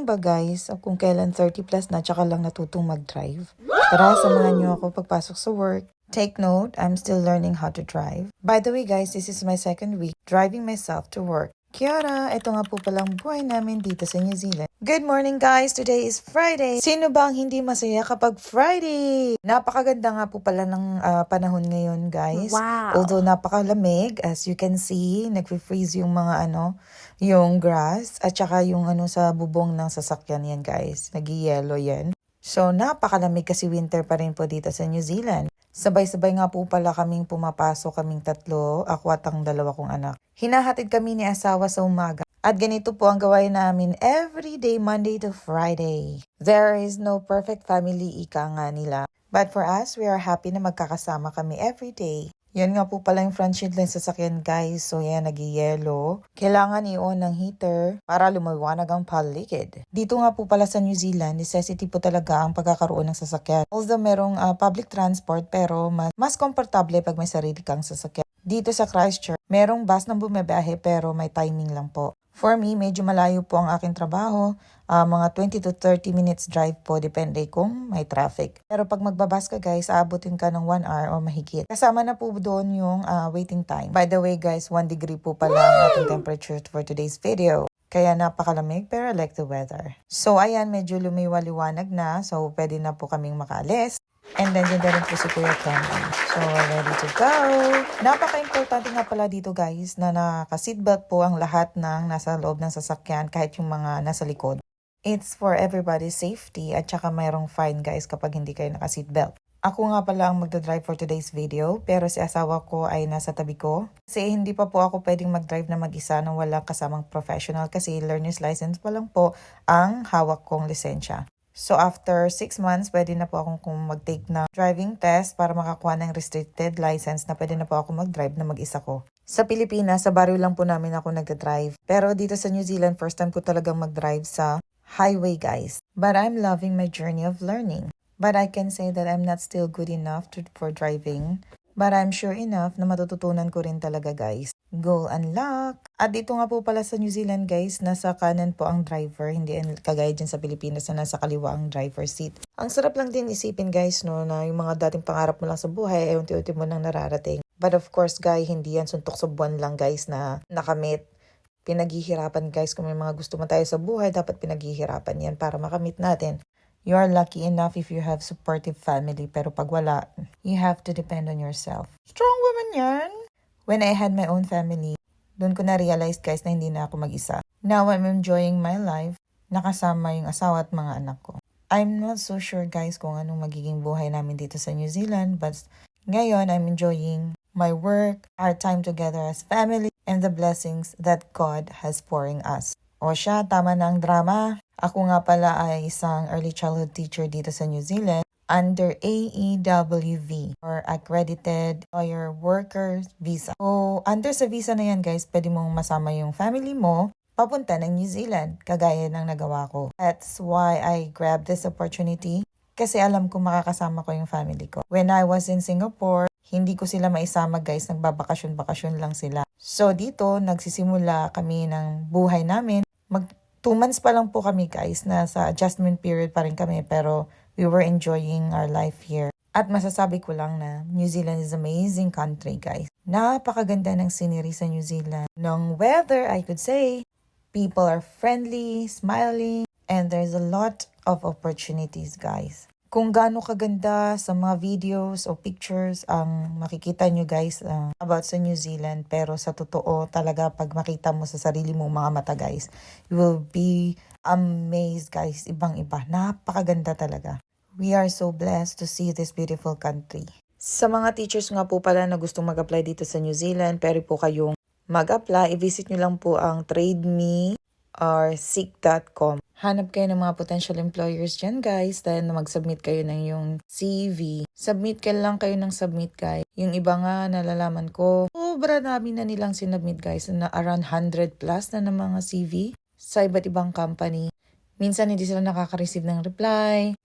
lang ba guys kung kailan 30 plus na tsaka lang natutong mag-drive? Tara, samahan niyo ako pagpasok sa work. Take note, I'm still learning how to drive. By the way guys, this is my second week driving myself to work. Kiara, ito nga po palang buhay namin dito sa New Zealand. Good morning guys! Today is Friday. Sino ba ang hindi masaya kapag Friday? Napakaganda nga po pala ng panahon ngayon guys. Wow! Although napakalamig, as you can see, nagfi-freeze yung mga yung grass at saka yung sa bubong ng sasakyan yan guys. Nag-yellow yan. So napakalamig kasi winter pa rin po dito sa New Zealand. Sabay-sabay nga po pala kaming pumapasok kaming tatlo, ako at ang dalawa kong anak. Hinahatid kami ni asawa sa umaga. At ganito po ang gawain namin every day, Monday to Friday. There is no perfect family, ika nga nila. But for us, we are happy na magkakasama kami every day. Yan nga po pala yung front shield ng sasakyan guys. So yan, nag-yellow. Kailangan i-on ng heater para lumiwanag ang paligid. Dito nga po pala sa New Zealand, necessity po talaga ang pagkakaroon ng sasakyan. Although merong public transport pero mas komportable pag may sarili kang sasakyan. Dito sa Christchurch, merong bus na bumibiyahe pero may timing lang po. For me, medyo malayo po ang aking trabaho. Mga 20 to 30 minutes drive po, depende kung may traffic. Pero pag magbabas ka guys, aabutin ka ng 1 hour o mahigit. Kasama na po doon yung waiting time. By the way guys, 1 degree po pala ang ating temperature for today's video. Kaya napakalamig pero I like the weather. So ayan, medyo lumiwaliwanag na. So pwede na po kaming makaalis. And then, dyan rin po si Kuya Cameron. So, ready to go! Napaka-importante nga pala dito guys na naka-seatbelt po ang lahat ng nasa loob ng sasakyan kahit yung mga nasa likod. It's for everybody's safety at saka mayroong fine guys kapag hindi kayo naka-seatbelt. Ako nga pala ang magdadrive for today's video pero si asawa ko ay nasa tabi ko. Kasi hindi pa po ako pwedeng mag-drive na mag-isa nang walang kasamang professional kasi learner's license pa lang po ang hawak kong lisensya. So after 6 months, pwede na po akong mag-take na driving test para makakuha ng restricted license na pwede na po ako mag-drive na mag-isa ko. Sa Pilipinas, sa baryo lang po namin ako nagda-drive. Pero dito sa New Zealand, first time ko talagang mag-drive sa highway guys. But I'm loving my journey of learning. But I can say that I'm not still good enough for driving. But I'm sure enough na matututunan ko rin talaga guys. Goal unlock! At dito nga po pala sa New Zealand guys, nasa kanan po ang driver, hindi kagaya dyan sa Pilipinas na nasa kaliwa ang driver seat. Ang sarap lang din isipin guys no, na yung mga dating pangarap mo lang sa buhay ay unti-unti mo nang nararating. But of course guys, hindi yan suntok sa buwan lang guys na nakamit. Pinaghihirapan guys, kung may mga gusto mo tayo sa buhay, dapat pinaghihirapan yan para makamit natin. You are lucky enough if you have supportive family, pero pag wala, you have to depend on yourself. Strong woman yan! When I had my own family, doon ko na-realize guys na hindi na ako mag-isa. Now I'm enjoying my life, nakasama yung asawa at mga anak ko. I'm not so sure guys kung anong magiging buhay namin dito sa New Zealand, but ngayon I'm enjoying my work, our time together as family, and the blessings that God has pouring us. O siya, tama na ang drama. Ako nga pala ay isang early childhood teacher dito sa New Zealand under AEWV or Accredited Employer Worker Visa. So, under sa visa na yan guys, pwede mong masama yung family mo papunta ng New Zealand, kagaya ng nagawa ko. That's why I grabbed this opportunity kasi alam ko makakasama ko yung family ko. When I was in Singapore, hindi ko sila maisama guys, nagbabakasyon-bakasyon lang sila. So dito, nagsisimula kami ng buhay namin. 2 months pa lang po kami guys, nasa adjustment period pa rin kami pero we were enjoying our life here. At masasabi ko lang na New Zealand is an amazing country guys. Napakaganda ng scenery sa New Zealand. Ng weather, I could say, people are friendly, smiling, and there's a lot of opportunities guys. Kung gaano kaganda sa mga videos o pictures ang makikita nyo guys about sa New Zealand, pero sa totoo talaga pag makita mo sa sarili mo mga mata guys, you will be amazed guys, ibang-iba, napakaganda talaga. We are so blessed to see this beautiful country. Sa mga teachers nga po pala na gustong mag-apply dito sa New Zealand, pero po kayong mag-apply, i-visit nyo lang po ang TradeMe or seek.com. Hanap kayo ng mga potential employers dyan guys, dahil na mag-submit kayo ng yung CV. Submit ka lang kayo ng submit guys. Yung iba nga nalalaman ko, sobra dami na nilang sinubmit guys, na around 100 plus na ng mga CV sa iba't ibang company. Minsan hindi sila nakaka-receive ng reply,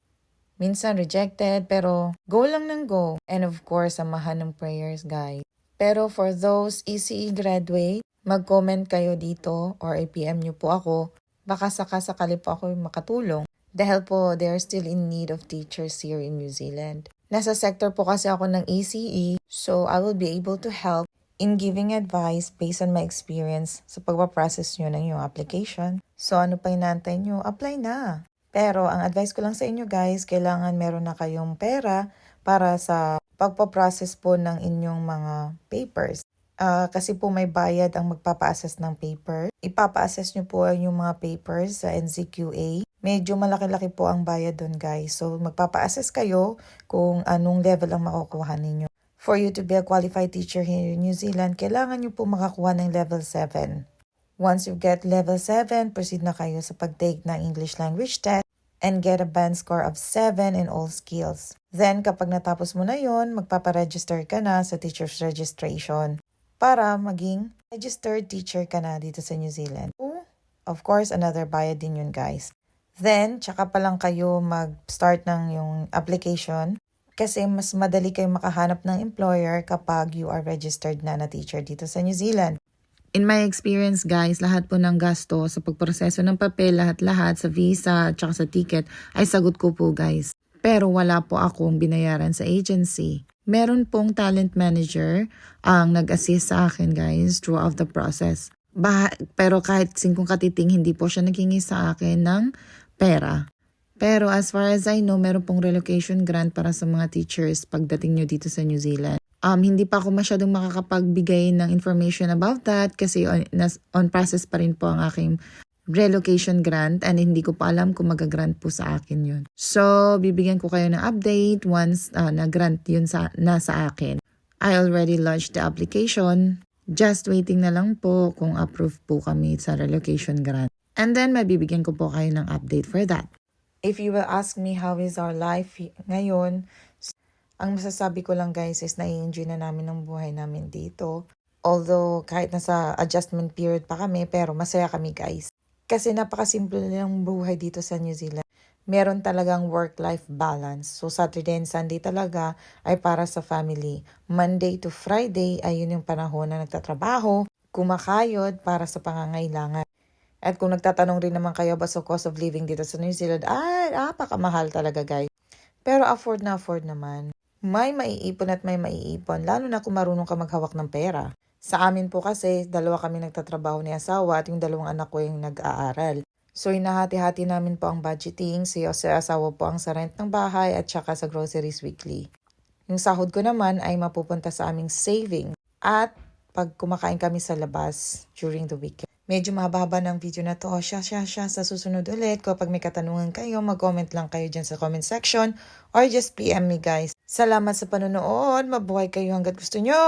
minsan rejected, pero go lang ng go. And of course, samahan ng prayers guys. Pero for those ECE graduate, mag-comment kayo dito or i-PM nyo po ako Baka sakali po ako makatulong. Dahil po, they are still in need of teachers here in New Zealand. Nasa sector po kasi ako ng ACE, so I will be able to help in giving advice based on my experience sa pagpaprocess nyo ng iyong application. So ano pa inaantay nyo? Apply na! Pero ang advice ko lang sa inyo guys, kailangan meron na kayong pera para sa pagpaprocess po ng inyong mga papers. Kasi po may bayad ang magpapa-assess ng paper. Ipapa-assess nyo po yung mga papers sa NCQA. Medyo malaki-laki po ang bayad doon guys. So magpapa-assess kayo kung anong level ang makukuha ninyo. For you to be a qualified teacher here in New Zealand, kailangan nyo po makakuha ng level 7. Once you get level 7, proceed na kayo sa pag-take ng English language test and get a band score of 7 in all skills. Then kapag natapos mo na yon, magpaparegister ka na sa teacher's registration para maging registered teacher ka na dito sa New Zealand. Of course, another bayad din yun guys. Then, tsaka pa lang kayo mag-start ng yung application kasi mas madali kayo makahanap ng employer kapag you are registered na teacher dito sa New Zealand. In my experience guys, lahat po ng gasto sa pagproseso ng papel, lahat-lahat sa visa at saka sa ticket ay sagot ko po guys. Pero wala po akong binayaran sa agency. Meron pong talent manager ang nag-assist sa akin guys throughout the process. Pero kahit 5 katiting, hindi po siya naghingi sa akin ng pera. Pero as far as I know, meron pong relocation grant para sa mga teachers pagdating nyo dito sa New Zealand. Hindi pa ako masyadong makakapagbigay ng information about that kasi on process pa rin po ang aking relocation grant and hindi ko pa alam kung mag-grant po sa akin yun. So, bibigyan ko kayo ng update once na-grant yun na sa akin. I already launched the application. Just waiting na lang po kung approve po kami sa relocation grant. And then, mabibigyan ko po kayo ng update for that. If you will ask me how is our life ngayon, ang masasabi ko lang guys is na-enjoy na namin ang buhay namin dito. Although, kahit nasa adjustment period pa kami, pero masaya kami guys. Kasi napakasimple ng buhay dito sa New Zealand. Meron talagang work-life balance. So Saturday and Sunday talaga ay para sa family. Monday to Friday ay yun yung panahon na nagtatrabaho, kumakayod para sa pangangailangan. At kung nagtatanong rin naman kayo ba sa cost of living dito sa New Zealand, napakamahal talaga guys. Pero afford naman. May maiipon at may maiipon, lalo na kung marunong ka maghawak ng pera. Sa amin po kasi, 2 kami nagtatrabaho ni asawa at yung 2 anak ko yung nag-aaral. So, hinahati-hati namin po ang budgeting. Sa asawa po ang sa rent ng bahay at saka sa groceries weekly. Yung sahod ko naman ay mapupunta sa aming saving at pag kumakain kami sa labas during the weekend. Medyo mahaba ng video na to. Sa susunod ulit. Kapag may katanungan kayo, mag-comment lang kayo dyan sa comment section or just PM me guys. Salamat sa panonood. Mabuhay kayo hanggat gusto nyo!